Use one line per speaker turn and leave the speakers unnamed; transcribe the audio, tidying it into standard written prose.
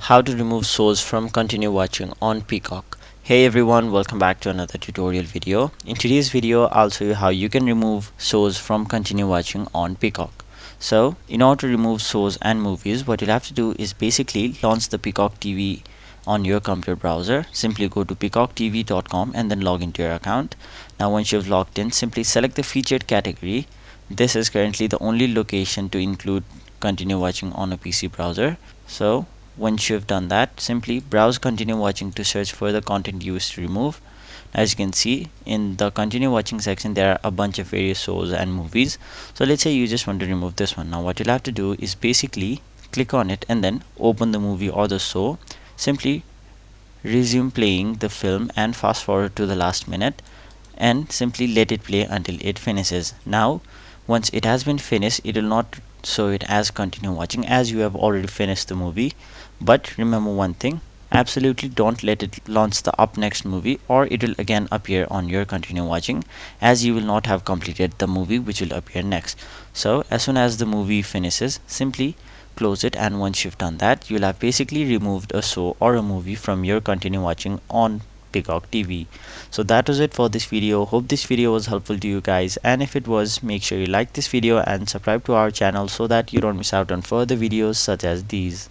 How to remove shows from continue watching on Peacock. Hey everyone, welcome back to another tutorial video. In today's video I'll show you how you can remove shows from continue watching on Peacock. So in order to remove shows and movies, what you'll have to do is basically launch the Peacock TV on your computer browser. Simply go to peacocktv.com and then log into your account. Now once you've logged in, simply select the featured category. This is currently the only location to include continue watching on a PC browser. So once you've done that, simply browse continue watching to search for the content you wish to remove. As you can see, in the continue watching section there are a bunch of various shows and movies. So let's say you just want to remove this one. Now what you'll have to do is basically click on it and then open the movie or the show. Simply resume playing the film and fast forward to the last minute and simply let it play until it finishes. Now once it has been finished, it will not show it as continue watching as you have already finished the movie. But remember one thing, absolutely don't let it launch the up next movie or it will again appear on your continue watching, as you will not have completed the movie which will appear next. So as soon as the movie finishes, simply close it, and once you've done that, you'll have basically removed a show or a movie from your continue watching on Peacock TV. So that was it for this video. Hope this video was helpful to you guys, and if it was, make sure you like this video and subscribe to our channel so that you don't miss out on further videos such as these.